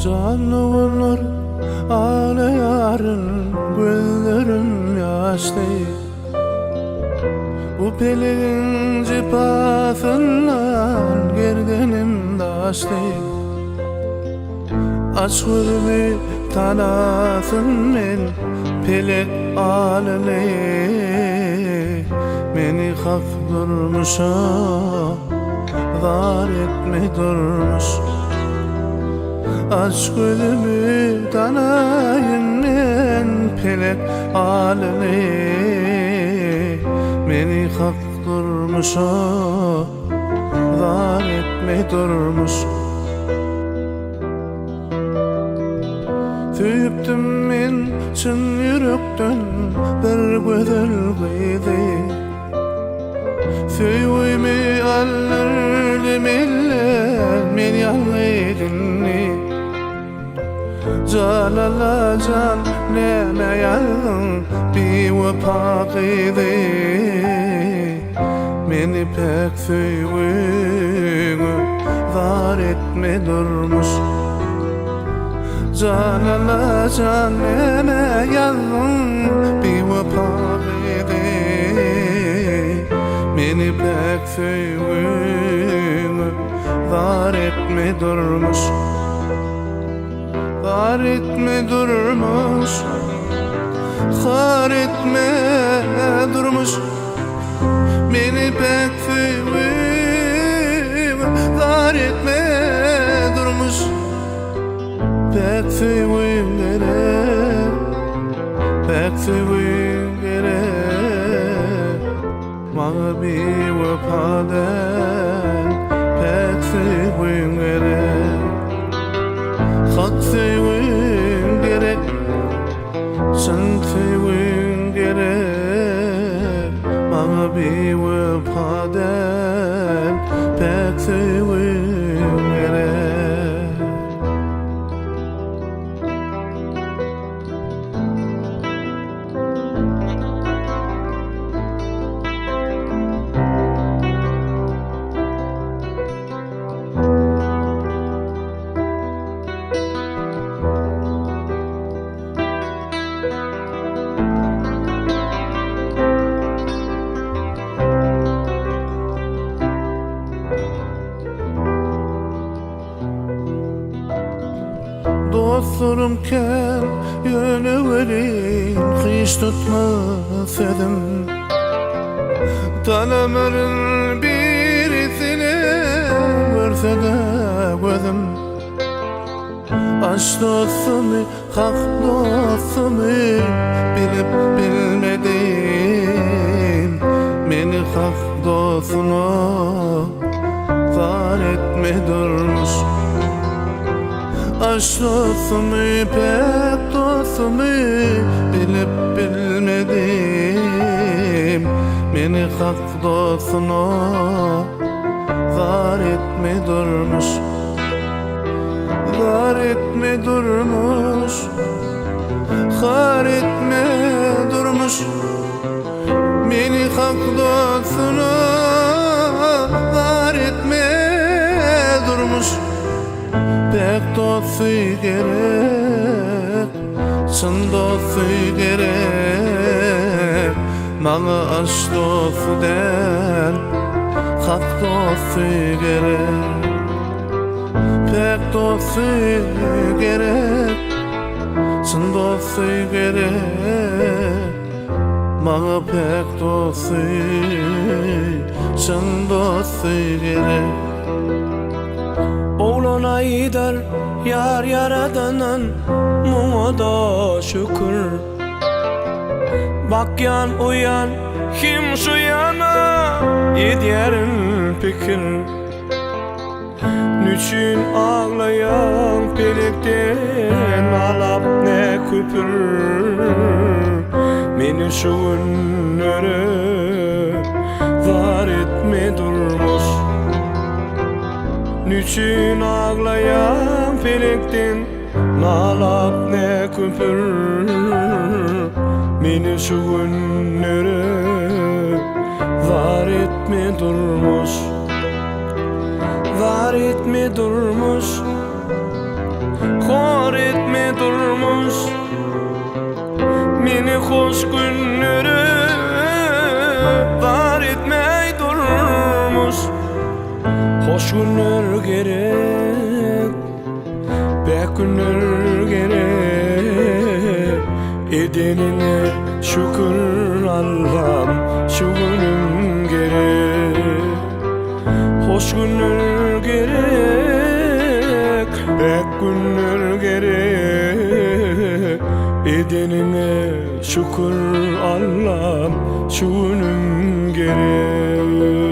Canlılar ağlayarın, gözlerin yaşlı. Bu peleğin cipasından gerdenim daşlı. Aç gülümü tanasın men, pelek alını. Meni hak durmuşa, zar etme durmuş. Aç gülümü tanayın men, pelek alını. Meni hak durmuşa, zar etme durmuş. Tüyüptüm men çın yürekten bir güzel kıydı. Söýümi allardım eller men ýalydynny. Jalala can näme ýazdym bewefa kıydy. Meni pek söýüňe zar etme durmuş. Jalala can näme ýazdym bewefa kıydy. Meni pek söýüňe zar etme durmuş. Zar etme durmuş, zar etme durmuş. Meni pek söýüňe zar etme durmuş. Pek söýüň gerek, pek söýüň gerek. Maňa bewefadan pek söýüň gerek. Hak söýüň gerek, sen söýüň gerek. Maňa bewefadan pek söýüň gerek. Dostlarım kel yönüverin, hiç tutmaz edim. Tanımarın birisini görse de gözüm. Aş dostumu, hak dostumu bilip bilmedim. Meni hak dostuna zar etme durmuş. Aş dostumu, pek dostumu bilip bilmedim. Meni hak dostuna zar etme durmuş. Zar etme durmuş, zar etme durmuş. Meni hak dostuna zar etme durmuş. Pek dostu gerek, çyn dostu gerek. Maňa aş dostu del, hak dostu gerek. Pek dostu gerek, çyn dostu gerek. Maňa pek dostu, çyn dostu gerek. Oğlana gider yar yaradanan, muňa da şükür. Bakyan uyan kim şu yana edýärin pikir. Nüçin ağlayan pelekten alap ne küpür. Meni şu günlere zar etme durmuş. Nüçin ağlayan pelekten nalap ne küpür. Meni şu günlere zar etme durmuş. Zar etme durmuş, hor etme durmuş meni hoş günlere var etmey durmuş. Hoş günler gerek, bek günler gerek. Edenine şükür Allah'ım, şu günüm gerek. Hoş günler gerek, bek günler gerek. Edenine şükür Allah'ım, şu günüm gerek.